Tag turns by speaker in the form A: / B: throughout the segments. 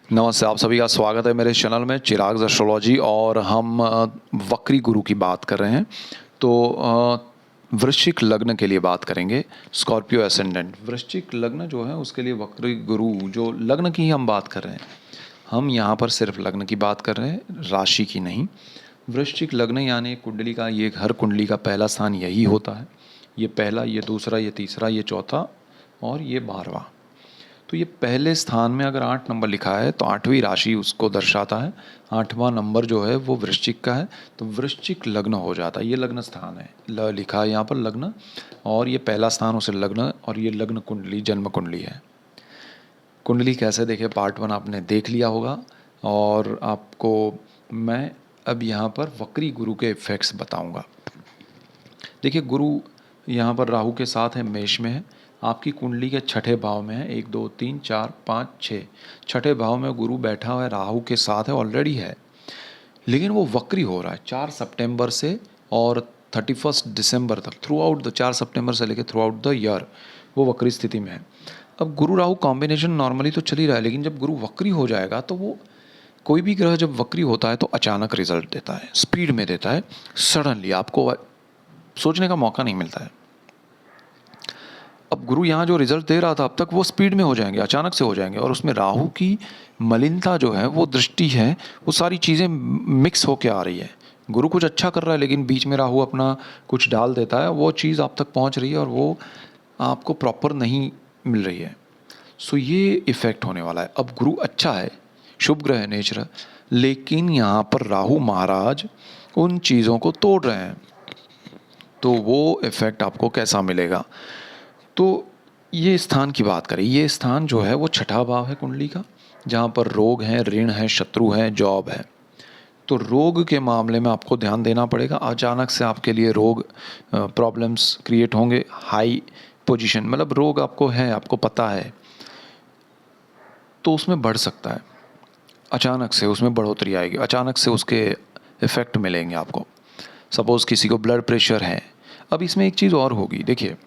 A: नमस्ते, आप सभी का स्वागत है मेरे चैनल में चिराग एस्ट्रोलॉजी। और हम वक्री गुरु की बात कर रहे हैं। तो वृश्चिक लग्न के लिए बात करेंगे। स्कॉर्पियो एसेंडेंट वृश्चिक लग्न जो है उसके लिए वक्री गुरु, जो लग्न की हम बात कर रहे हैं, हम यहाँ पर सिर्फ लग्न की बात कर रहे हैं, राशि की नहीं। वृश्चिक लग्न यानी कुंडली का, ये हर कुंडली का पहला स्थान यही होता है। ये पहला, ये दूसरा, ये तीसरा, ये चौथा और ये 12वां। तो ये पहले स्थान में अगर 8 नंबर लिखा है तो 8वीं राशि उसको दर्शाता है। 8वां नंबर जो है वो वृश्चिक का है, तो वृश्चिक लग्न हो जाता है। ये लग्न स्थान है, लिखा है यहाँ पर लग्न, और ये पहला स्थान उसे लग्न, और ये लग्न कुंडली जन्म कुंडली है। कुंडली कैसे देखे, पार्ट 1 आपने देख लिया होगा। और आपको मैं अब यहाँ पर वक्री गुरु के इफेक्ट्स बताऊँगा। देखिए, गुरु यहाँ पर राहु के साथ है, मेष में है, आपकी कुंडली के छठे भाव में है। 1 2 3 4 5 6 छठे भाव में गुरु बैठा हुआ है, राहु के साथ है, ऑलरेडी है। लेकिन वो वक्री हो रहा है 4 सितंबर से और 31 दिसंबर तक, थ्रू आउट द 4 सितंबर से लेकर थ्रू आउट द ईयर वो वक्री स्थिति में है। अब गुरु राहु कॉम्बिनेशन नॉर्मली तो चल ही रहा है, लेकिन जब गुरु वक्री हो जाएगा तो वो, कोई भी ग्रह जब वक्री होता है तो अचानक रिजल्ट देता है, स्पीड में देता है, सडनली आपको सोचने का मौका नहीं मिलता है। अब गुरु यहाँ जो रिजल्ट दे रहा था अब तक, वो स्पीड में हो जाएंगे, अचानक से हो जाएंगे। और उसमें राहु की मलिनता जो है, वो दृष्टि है, वो सारी चीज़ें मिक्स होके आ रही है। गुरु कुछ अच्छा कर रहा है, लेकिन बीच में राहु अपना कुछ डाल देता है, वो चीज़ आप तक पहुँच रही है और वो आपको प्रॉपर नहीं मिल रही है। सो ये इफ़ेक्ट होने वाला है। अब गुरु अच्छा है, शुभ ग्रह है नेचर, लेकिन यहाँ पर राहु महाराज उन चीज़ों को तोड़ रहे हैं, तो वो इफ़ेक्ट आपको कैसा मिलेगा। तो ये स्थान की बात करें, ये स्थान जो है वो छठा भाव है कुंडली का, जहाँ पर रोग है, ऋण है, शत्रु है, जॉब है। तो रोग के मामले में आपको ध्यान देना पड़ेगा। अचानक से आपके लिए रोग प्रॉब्लम्स क्रिएट होंगे। हाई पोजीशन मतलब रोग आपको है, आपको पता है, तो उसमें बढ़ सकता है, अचानक से उसमें बढ़ोतरी आएगी, अचानक से उसके इफ़ेक्ट मिलेंगे आपको। सपोज़ किसी को ब्लड प्रेशर है। अब इसमें एक चीज़ और होगी, देखिए,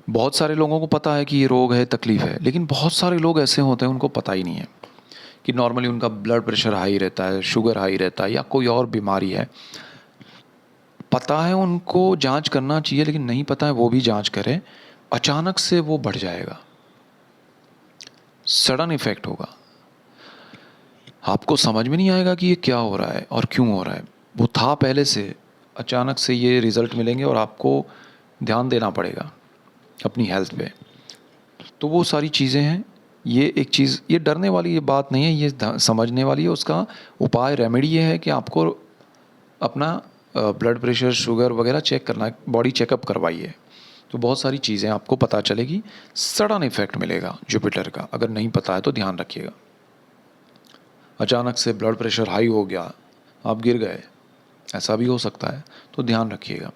A: बहुत सारे लोगों को पता है कि ये रोग है, तकलीफ़ है, लेकिन बहुत सारे लोग ऐसे होते हैं उनको पता ही नहीं है कि नॉर्मली उनका ब्लड प्रेशर हाई रहता है, शुगर हाई रहता है, या कोई और बीमारी है। पता है उनको जांच करना चाहिए, लेकिन नहीं पता है वो भी जांच करें, अचानक से वो बढ़ जाएगा, सडन इफेक्ट होगा, आपको समझ में नहीं आएगा कि ये क्या हो रहा है और क्यों हो रहा है। वो था पहले से, अचानक से ये रिज़ल्ट मिलेंगे और आपको ध्यान देना पड़ेगा अपनी हेल्थ पे। तो वो सारी चीज़ें हैं। ये एक चीज़, ये डरने वाली ये बात नहीं है, ये समझने वाली है। उसका उपाय, रेमेडी ये है कि आपको अपना ब्लड प्रेशर, शुगर वगैरह चेक करना है, बॉडी चेकअप करवाइए, तो बहुत सारी चीज़ें आपको पता चलेगी। सडन इफेक्ट मिलेगा जुपिटर का, अगर नहीं पता है तो ध्यान रखिएगा। अचानक से ब्लड प्रेशर हाई हो गया, आप गिर गए, ऐसा भी हो सकता है, तो ध्यान रखिएगा।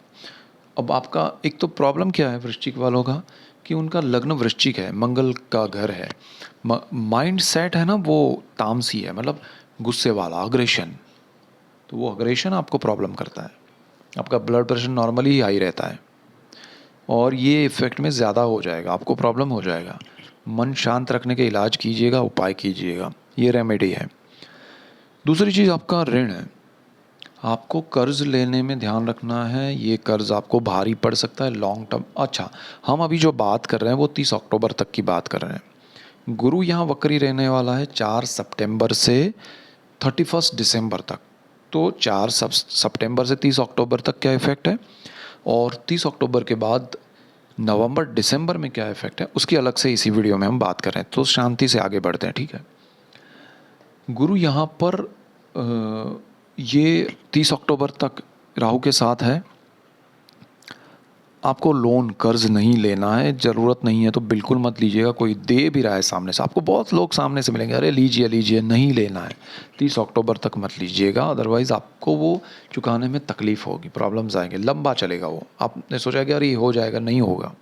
A: अब आपका एक तो प्रॉब्लम क्या है वृश्चिक वालों का, कि उनका लग्न वृश्चिक है, मंगल का घर है, माइंड सेट है ना वो तामसी है, मतलब गुस्से वाला, अग्रेशन। तो वो अग्रेशन आपको प्रॉब्लम करता है। आपका ब्लड प्रेशर नॉर्मली ही हाई रहता है, और ये इफेक्ट में ज़्यादा हो जाएगा, आपको प्रॉब्लम हो जाएगा। मन शांत रखने के इलाज कीजिएगा, उपाय कीजिएगा, ये रेमेडी है। दूसरी चीज़ आपका ऋण है, आपको कर्ज लेने में ध्यान रखना है। ये कर्ज आपको भारी पड़ सकता है लॉन्ग टर्म। अच्छा, हम अभी जो बात कर रहे हैं वो 30 अक्टूबर तक की बात कर रहे हैं। गुरु यहाँ वक्री रहने वाला है 4 सितंबर से 31 दिसंबर तक। तो 4 सितंबर से 30 अक्टूबर तक क्या इफ़ेक्ट है, और 30 अक्टूबर के बाद नवंबर दिसंबर में क्या इफ़ेक्ट है, उसकी अलग से इसी वीडियो में हम बात कर रहे हैं। तो शांति से आगे बढ़ते हैं, ठीक है। गुरु यहाँ पर ये 30 अक्टूबर तक राहु के साथ है। आपको लोन, कर्ज नहीं लेना है, ज़रूरत नहीं है तो बिल्कुल मत लीजिएगा। कोई दे भी रहा है सामने से, आपको बहुत लोग सामने से मिलेंगे, अरे लीजिए लीजिए, नहीं लेना है। 30 अक्टूबर तक मत लीजिएगा, अदरवाइज़ आपको वो चुकाने में तकलीफ़ होगी, प्रॉब्लम्स आएंगे, लंबा चलेगा वो। आपने सोचा कि अरे ये हो जाएगा, नहीं होगा,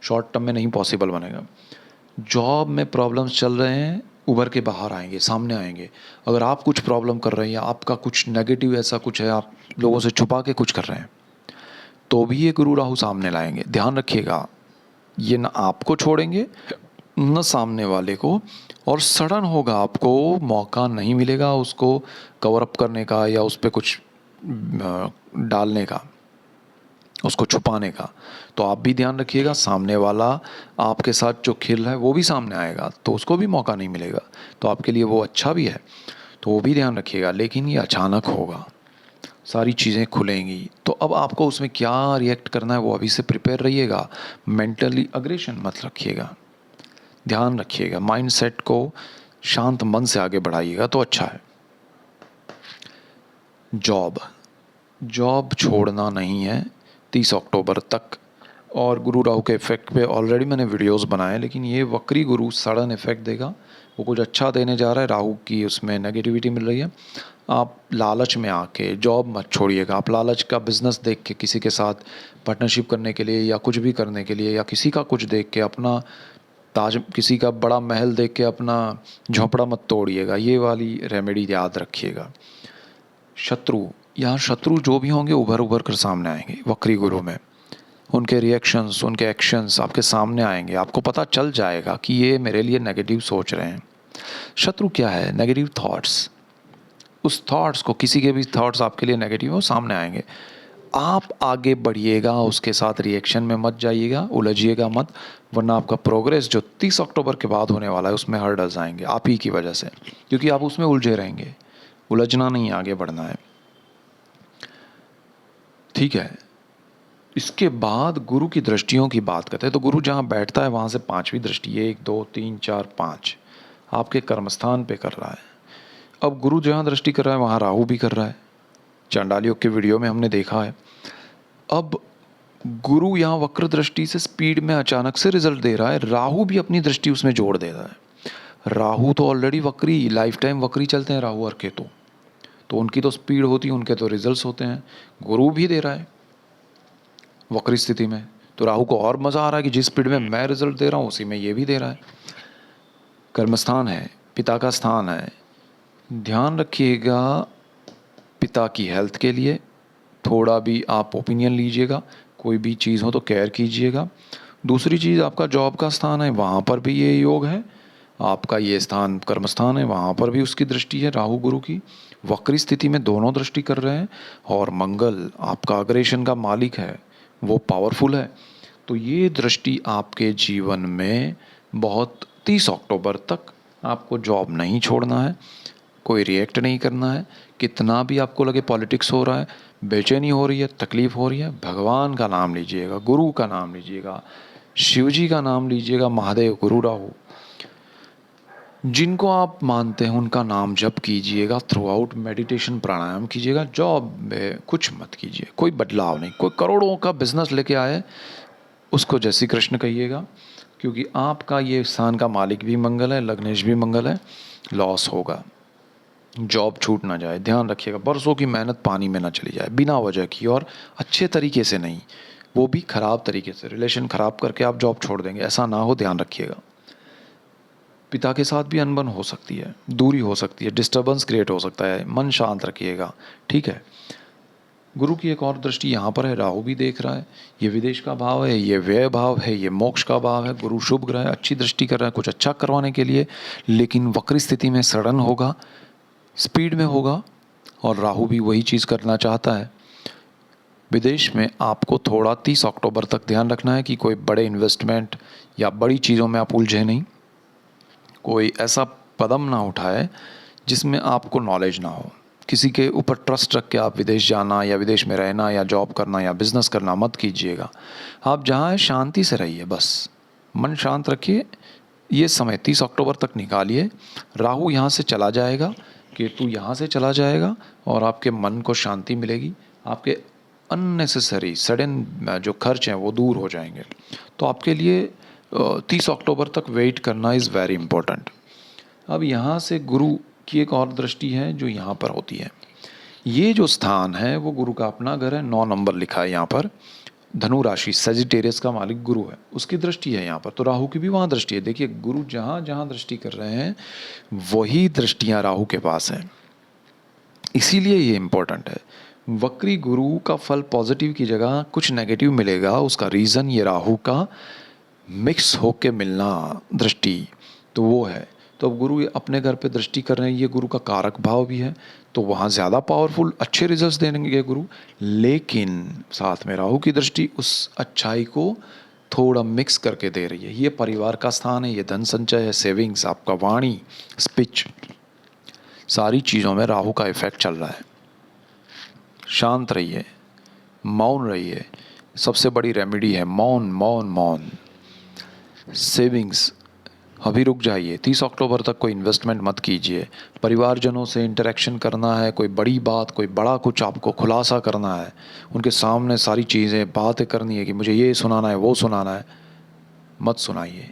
A: शॉर्ट टर्म में नहीं पॉसिबल बनेगा। जॉब में प्रॉब्लम्स चल रहे हैं, उभर के बाहर आएंगे, सामने आएंगे। अगर आप कुछ प्रॉब्लम कर रहे हैं या आपका कुछ नेगेटिव ऐसा कुछ है, आप लोगों से छुपा के कुछ कर रहे हैं, तो भी ये गुरु राहु सामने लाएंगे। ध्यान रखिएगा, ये ना आपको छोड़ेंगे न सामने वाले को, और सडन होगा, आपको मौका नहीं मिलेगा उसको कवर अप करने का या उस पे कुछ डालने का, उसको छुपाने का। तो आप भी ध्यान रखिएगा, सामने वाला आपके साथ जो खेल रहा है वो भी सामने आएगा तो उसको भी मौका नहीं मिलेगा, तो आपके लिए वो अच्छा भी है, तो वो भी ध्यान रखिएगा। लेकिन ये अचानक होगा, सारी चीज़ें खुलेंगी, तो अब आपको उसमें क्या रिएक्ट करना है वो अभी से प्रिपेयर रहिएगा। मेंटली अग्रेशन मत रखिएगा, ध्यान रखिएगा, माइंडसेट को शांत मन से आगे बढ़ाइएगा तो अच्छा है। जॉब, जॉब छोड़ना नहीं है 30 अक्टूबर तक। और गुरु राहु के इफेक्ट पे ऑलरेडी मैंने वीडियोस बनाए, लेकिन ये वक्री गुरु सडन इफेक्ट देगा, वो कुछ अच्छा देने जा रहा है, राहु की उसमें नेगेटिविटी मिल रही है। आप लालच में आके जॉब मत छोड़िएगा। आप लालच का बिजनेस देख के किसी के साथ पार्टनरशिप करने के लिए या कुछ भी करने के लिए, या किसी का कुछ देख के अपना किसी का बड़ा महल देख के अपना झोंपड़ा मत तोड़िएगा, ये वाली रेमेडी याद रखिएगा। शत्रु, यहाँ शत्रु जो भी होंगे उभर उभर कर सामने आएंगे वक्री गुरु में, उनके रिएक्शंस, उनके एक्शंस आपके सामने आएंगे, आपको पता चल जाएगा कि ये मेरे लिए नेगेटिव सोच रहे हैं। शत्रु क्या है? Negative thoughts. उस थॉट्स को, किसी के भी थॉट्स आपके लिए नेगेटिव हो, सामने आएंगे। आप आगे बढ़िएगा, उसके साथ रिएक्शन में मत जाइएगा, उलझिएगा मत, वरना आपका प्रोग्रेस जो 30 अक्टूबर के बाद होने वाला है उसमें हर्डल्स आएंगे आप ही की वजह से, क्योंकि आप उसमें उलझे रहेंगे। उलझना नहीं, आगे बढ़ना है, ठीक है। इसके बाद गुरु की दृष्टियों की बात करते हैं, तो गुरु जहाँ बैठता है वहाँ से 5वीं दृष्टि, 1 2 3 4 5 आपके कर्मस्थान पे कर रहा है। अब गुरु जहाँ दृष्टि कर रहा है वहाँ राहु भी कर रहा है, चांडाल योग के वीडियो में हमने देखा है। अब गुरु यहाँ वक्र दृष्टि से स्पीड में अचानक से रिजल्ट दे रहा है, राहु भी अपनी दृष्टि उसमें जोड़ दे रहा है। राहु तो ऑलरेडी वक्री, लाइफ टाइम वक्री चलते हैं राहु और केतु, तो उनकी तो स्पीड होती है, उनके तो रिजल्ट्स होते हैं। गुरु भी दे रहा है वक्री स्थिति में, तो राहु को और मज़ा आ रहा है कि जिस स्पीड में मैं रिजल्ट दे रहा हूँ उसी में ये भी दे रहा है। कर्मस्थान है, पिता का स्थान है, ध्यान रखिएगा पिता की हेल्थ के लिए थोड़ा भी आप ओपिनियन लीजिएगा, कोई भी चीज़ हो तो केयर कीजिएगा। दूसरी चीज़, आपका जॉब का स्थान है, वहाँ पर भी ये योग है। आपका ये स्थान कर्मस्थान है, वहाँ पर भी उसकी दृष्टि है राहु गुरु की, वक्री स्थिति में दोनों दृष्टि कर रहे हैं। और मंगल आपका अग्रेशन का मालिक है, वो पावरफुल है। तो ये दृष्टि आपके जीवन में बहुत 30 अक्टूबर तक आपको जॉब नहीं छोड़ना है, कोई रिएक्ट नहीं करना है। कितना भी आपको लगे पॉलिटिक्स हो रहा है, बेचैनी हो रही है, तकलीफ़ हो रही है, भगवान का नाम लीजिएगा, गुरु का नाम लीजिएगा, शिव जी का नाम लीजिएगा, महादेव, गुरु, राहु, जिनको आप मानते हैं उनका नाम जप कीजिएगा। थ्रू आउट मेडिटेशन प्राणायाम कीजिएगा। जॉब में कुछ मत कीजिए, कोई बदलाव नहीं। कोई करोड़ों का बिजनेस लेके आए उसको जय श्री कृष्ण कहिएगा, क्योंकि आपका ये स्थान का मालिक भी मंगल है, लग्नेश भी मंगल है। लॉस होगा, जॉब छूट ना जाए, ध्यान रखिएगा। बरसों की मेहनत पानी में ना चली जाए बिना वजह की, और अच्छे तरीके से नहीं, वो भी ख़राब तरीके से, रिलेशन ख़राब करके आप जॉब छोड़ देंगे, ऐसा ना हो, ध्यान रखिएगा। पिता के साथ भी अनबन हो सकती है, दूरी हो सकती है, डिस्टर्बेंस क्रिएट हो सकता है, मन शांत रखिएगा, ठीक है। गुरु की एक और दृष्टि यहाँ पर है, राहु भी देख रहा है, ये विदेश का भाव है, ये व्यय भाव है, ये मोक्ष का भाव है। गुरु शुभ ग्रह है, अच्छी दृष्टि कर रहा है कुछ अच्छा करवाने के लिए, लेकिन वक्री स्थिति में सडन होगा, स्पीड में होगा, और राहु भी वही चीज़ करना चाहता है। विदेश में आपको थोड़ा 30 अक्टूबर तक ध्यान रखना है कि कोई बड़े इन्वेस्टमेंट या बड़ी चीज़ों में आप उलझे नहीं, कोई ऐसा कदम ना उठाए जिसमें आपको नॉलेज ना हो। किसी के ऊपर ट्रस्ट रख के आप विदेश जाना या विदेश में रहना या जॉब करना या बिज़नेस करना मत कीजिएगा। आप जहाँ हैं शांति से रहिए, बस मन शांत रखिए। ये समय 30 अक्टूबर तक निकालिए। राहु यहाँ से चला जाएगा, केतु यहाँ से चला जाएगा, और आपके मन को शांति मिलेगी। आपके अननेसेसरी सडन जो खर्च हैं वो दूर हो जाएंगे। तो आपके लिए 30 अक्टूबर तक वेट करना इज़ वेरी इम्पोर्टेंट। अब यहाँ से गुरु की एक और दृष्टि है जो यहाँ पर होती है। ये जो स्थान है वो गुरु का अपना घर है, 9 नंबर लिखा है यहाँ पर। धनु राशि, सेजिटेरियस का मालिक गुरु है, उसकी दृष्टि है यहाँ पर। तो राहु की भी वहाँ दृष्टि है। देखिए, गुरु जहाँ जहाँ दृष्टि कर रहे हैं वही दृष्टियाँ राहु के पास हैं, इसीलिए ये इम्पोर्टेंट है। वक्री गुरु का फल पॉजिटिव की जगह कुछ नेगेटिव मिलेगा। उसका रीज़न ये राहु का मिक्स होके मिलना दृष्टि, तो वो है। तो अब गुरु अपने घर पे दृष्टि कर रहे हैं, ये गुरु का कारक भाव भी है, तो वहाँ ज़्यादा पावरफुल अच्छे रिजल्ट्स देंगे गुरु। लेकिन साथ में राहु की दृष्टि उस अच्छाई को थोड़ा मिक्स करके दे रही है। ये परिवार का स्थान है, ये धन संचय है, सेविंग्स, आपका वाणी, स्पीच, सारी चीज़ों में राहु का इफेक्ट चल रहा है। शांत रहिए, मौन रहिए, सबसे बड़ी रेमेडी है मौन मौन मौन। सेविंग्स अभी रुक जाइए, 30 अक्टूबर तक कोई इन्वेस्टमेंट मत कीजिए। परिवारजनों से इंटरेक्शन करना है, कोई बड़ी बात, कोई बड़ा कुछ आपको खुलासा करना है, उनके सामने सारी चीज़ें बातें करनी है कि मुझे ये सुनाना है वो सुनाना है, मत सुनाइए।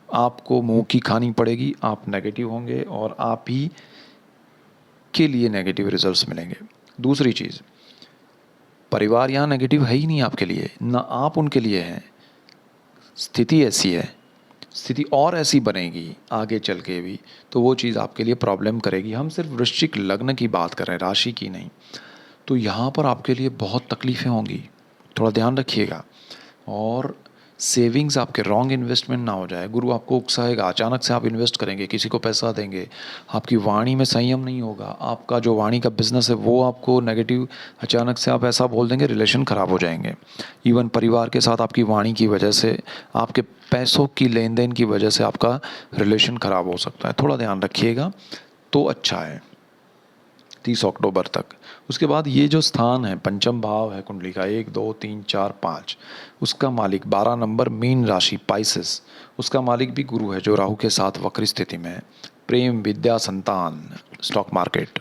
A: आपको मुंह की खानी पड़ेगी, आप नेगेटिव होंगे और आप ही के लिए नेगेटिव रिजल्ट्स मिलेंगे। दूसरी चीज़, परिवार यहाँ नेगेटिव है ही नहीं आपके लिए, ना आप उनके लिए हैं। स्थिति ऐसी है, स्थिति और ऐसी बनेगी आगे चल के भी, तो वो चीज़ आपके लिए प्रॉब्लम करेगी। हम सिर्फ वृश्चिक लग्न की बात कर रहे हैं, राशि की नहीं। तो यहाँ पर आपके लिए बहुत तकलीफ़ें होंगी, थोड़ा ध्यान रखिएगा। और सेविंग्स आपके रॉन्ग इन्वेस्टमेंट ना हो जाए। गुरु आपको उकसाएगा, अचानक से आप इन्वेस्ट करेंगे, किसी को पैसा देंगे, आपकी वाणी में संयम नहीं होगा, आपका जो वाणी का बिजनेस है वो आपको नेगेटिव, अचानक से आप ऐसा बोल देंगे, रिलेशन ख़राब हो जाएंगे। इवन परिवार के साथ आपकी वाणी की वजह से, आपके पैसों की लेन देन की वजह से आपका रिलेशन ख़राब हो सकता है। थोड़ा ध्यान रखिएगा तो अच्छा है 30 अक्टूबर तक। उसके बाद ये जो स्थान है, पंचम भाव है कुंडली का, 1 2 3 4 5, उसका मालिक 12 नंबर मीन राशि पाइसेस, उसका मालिक भी गुरु है जो राहु के साथ वक्री स्थिति में है। प्रेम, विद्या, संतान, स्टॉक मार्केट,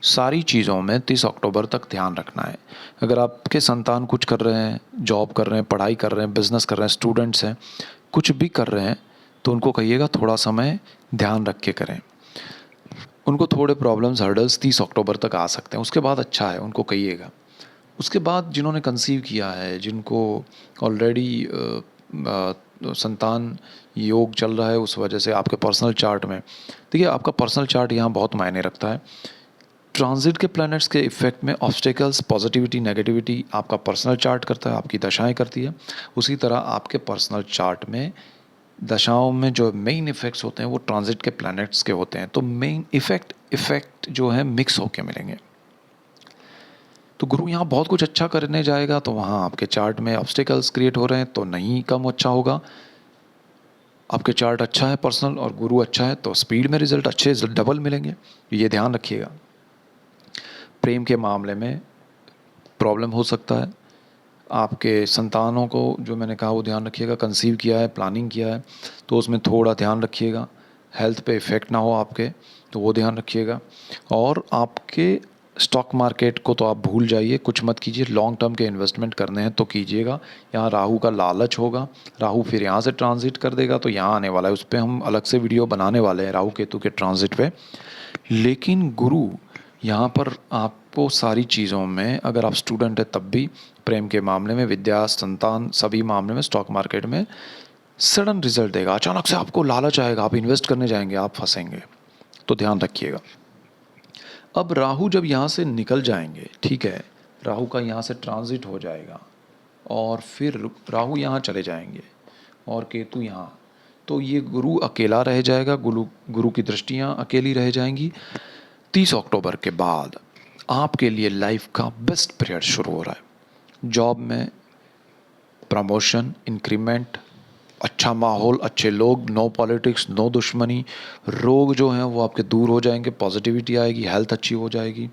A: सारी चीज़ों में 30 अक्टूबर तक ध्यान रखना है। अगर आपके संतान कुछ कर रहे हैं, जॉब कर रहे हैं, पढ़ाई कर रहे हैं, बिजनेस कर रहे हैं, स्टूडेंट्स हैं, कुछ भी कर रहे हैं, तो उनको कहिएगा थोड़ा समय ध्यान रख के करें। उनको थोड़े प्रॉब्लम्स, हर्डल्स 30 अक्टूबर तक आ सकते हैं, उसके बाद अच्छा है, उनको कहिएगा। उसके बाद जिन्होंने कंसीव किया है, जिनको ऑलरेडी संतान योग चल रहा है, उस वजह से आपके पर्सनल चार्ट में, देखिए आपका पर्सनल चार्ट यहाँ बहुत मायने रखता है। ट्रांजिट के प्लैनेट्स के इफेक्ट में ऑब्स्टेकल्स, पॉजिटिविटी, नेगेटिविटी आपका पर्सनल चार्ट करता है, आपकी दशाएं करती है। उसी तरह आपके पर्सनल चार्ट में दशाओं में जो मेन इफ़ेक्ट्स होते हैं वो ट्रांजिट के प्लैनेट्स के होते हैं। तो मेन इफ़ेक्ट जो है मिक्स होके मिलेंगे। तो गुरु यहाँ बहुत कुछ अच्छा करने जाएगा, तो वहाँ आपके चार्ट में ऑब्स्टेकल्स क्रिएट हो रहे हैं तो नहीं कम अच्छा होगा। आपके चार्ट अच्छा है पर्सनल और गुरु अच्छा है तो स्पीड में रिजल्ट अच्छे डबल मिलेंगे, ये ध्यान रखिएगा। प्रेम के मामले में प्रॉब्लम हो सकता है। आपके संतानों को जो मैंने कहा वो ध्यान रखिएगा, कंसीव किया है, प्लानिंग किया है, तो उसमें थोड़ा ध्यान रखिएगा, हेल्थ पे इफ़ेक्ट ना हो आपके, तो वो ध्यान रखिएगा। और आपके स्टॉक मार्केट को तो आप भूल जाइए, कुछ मत कीजिए। लॉन्ग टर्म के इन्वेस्टमेंट करने हैं तो कीजिएगा। यहाँ राहु का लालच होगा, राहु फिर यहाँ से ट्रांजिट कर देगा तो यहाँ आने वाला है, उस पर हम अलग से वीडियो बनाने वाले हैं राहु केतु के ट्रांजिट पे। लेकिन गुरु यहाँ पर आपको सारी चीज़ों में, अगर आप स्टूडेंट है तब भी, प्रेम के मामले में, विद्या, संतान, सभी मामले में, स्टॉक मार्केट में सडन रिजल्ट देगा। अचानक से आपको लालच आएगा, आप इन्वेस्ट करने जाएंगे, आप फंसेंगे, तो ध्यान रखिएगा। अब राहु जब यहाँ से निकल जाएंगे, ठीक है, राहु का यहाँ से ट्रांजिट हो जाएगा और फिर राहु यहाँ चले जाएंगे और केतु यहाँ, तो ये गुरु अकेला रह जाएगा, गुरु की दृष्टियाँ अकेली रह जाएंगी। 30 अक्टूबर के बाद आपके लिए लाइफ का बेस्ट पीरियड शुरू हो रहा है। जॉब में प्रमोशन, इंक्रीमेंट, अच्छा माहौल, अच्छे लोग, नो पॉलिटिक्स, नो दुश्मनी, रोग जो हैं वो आपके दूर हो जाएंगे, पॉजिटिविटी आएगी, हेल्थ अच्छी हो जाएगी,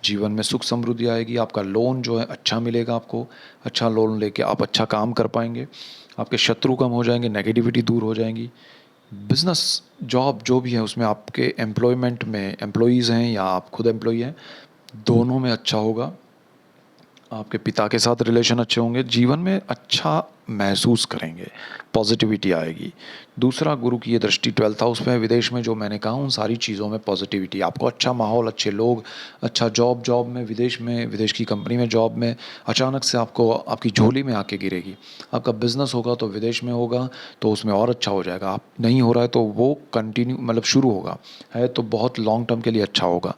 A: जीवन में सुख समृद्धि आएगी, आपका लोन जो है अच्छा मिलेगा आपको, अच्छा लोन लेके आप अच्छा काम कर पाएंगे, आपके शत्रु कम हो जाएंगे, नेगेटिविटी दूर हो जाएंगी। बिज़नेस, जॉब जो भी है उसमें आपके एम्प्लॉयमेंट में एम्प्लॉयज़ हैं या आप खुद एम्प्लॉई हैं, दोनों में अच्छा होगा। आपके पिता के साथ रिलेशन अच्छे होंगे, जीवन में अच्छा महसूस करेंगे, पॉजिटिविटी आएगी। दूसरा, गुरु की ये दृष्टि 12th हाउस में है, विदेश में, जो मैंने कहा उन सारी चीज़ों में पॉजिटिविटी, आपको अच्छा माहौल, अच्छे लोग, अच्छा जॉब में, विदेश में, विदेश की कंपनी में, जॉब में अचानक से आपको आपकी झोली में आके गिरेगी। आपका बिजनेस होगा तो विदेश में होगा तो उसमें और अच्छा हो जाएगा, आप नहीं हो रहा है तो वो कंटिन्यू, मतलब शुरू होगा है तो बहुत लॉन्ग टर्म के लिए अच्छा होगा।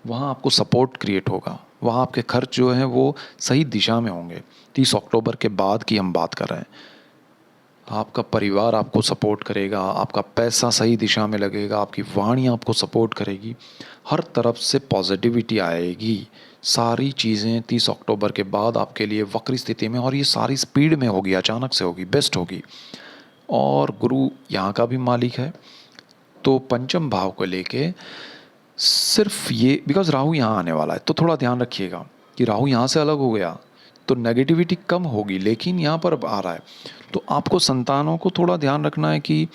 A: वहाँ आपको सपोर्ट क्रिएट होगा, वहाँ आपके खर्च जो हैं वो सही दिशा में होंगे। 30 अक्टूबर के बाद की हम बात कर रहे हैं। आपका परिवार आपको सपोर्ट करेगा, आपका पैसा सही दिशा में लगेगा, आपकी वाणी आपको सपोर्ट करेगी, हर तरफ से पॉजिटिविटी आएगी। सारी चीज़ें 30 अक्टूबर के बाद आपके लिए वक्री स्थिति में, और ये सारी स्पीड में होगी, अचानक से होगी, बेस्ट होगी। और गुरु यहाँ का भी मालिक है, तो पंचम भाव को लेके सिर्फ ये, बिकॉज राहु यहाँ आने वाला है, तो थोड़ा ध्यान रखिएगा कि राहु यहाँ से अलग हो गया तो नेगेटिविटी कम होगी, लेकिन यहाँ पर अब आ रहा है तो आपको संतानों को थोड़ा ध्यान रखना है कि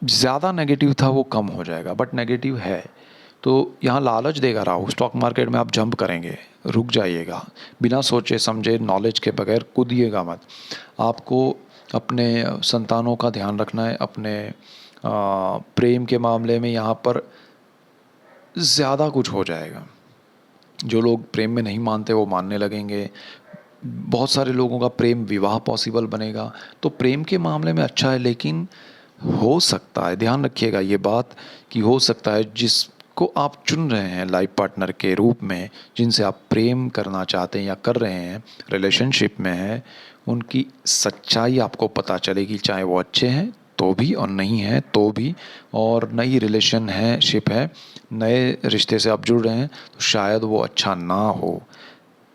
A: ज़्यादा नेगेटिव था वो कम हो जाएगा, बट नेगेटिव है तो यहाँ लालच देगा राहु। स्टॉक मार्केट में आप जंप करेंगे, रुक जाइएगा, बिना सोचे समझे नॉलेज के बगैर कूदिएगा मत। आपको अपने संतानों का ध्यान रखना है, अपने प्रेम के मामले में यहाँ पर ज़्यादा कुछ हो जाएगा। जो लोग प्रेम में नहीं मानते वो मानने लगेंगे, बहुत सारे लोगों का प्रेम विवाह पॉसिबल बनेगा। तो प्रेम के मामले में अच्छा है, लेकिन हो सकता है, ध्यान रखिएगा ये बात कि हो सकता है जिसको आप चुन रहे हैं लाइफ पार्टनर के रूप में, जिनसे आप प्रेम करना चाहते हैं या कर रहे हैं, रिलेशनशिप में हैं, उनकी सच्चाई आपको पता चलेगी, चाहे वो अच्छे हैं तो भी और नहीं है तो भी। और नई रिलेशन है, शिप है, नए रिश्ते से आप जुड़ रहे हैं तो शायद वो अच्छा ना हो,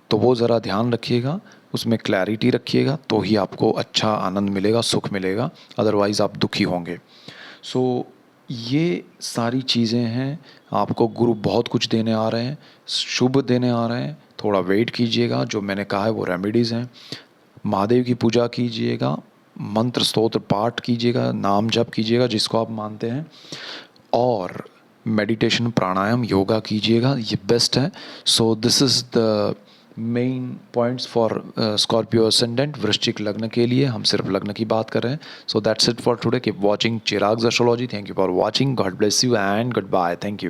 A: तो वो ज़रा ध्यान रखिएगा, उसमें क्लैरिटी रखिएगा, तो ही आपको अच्छा आनंद मिलेगा, सुख मिलेगा, अदरवाइज़ आप दुखी होंगे। सो ये सारी चीज़ें हैं, आपको गुरु बहुत कुछ देने आ रहे हैं, शुभ देने आ रहे हैं, थोड़ा वेट कीजिएगा। जो मैंने कहा है वो रेमेडीज़ हैं। महादेव की पूजा कीजिएगा, मंत्र स्तोत्र पाठ कीजिएगा, नाम जप कीजिएगा जिसको आप मानते हैं, और मेडिटेशन प्राणायाम योगा कीजिएगा, ये बेस्ट है। So this is the main points for Scorpio ascendant, वृश्चिक लग्न के लिए। हम सिर्फ लग्न की बात कर रहे हैं। So that's it for today. Keep watching Chirag's astrology. Thank you for watching. God bless you and goodbye. Thank you.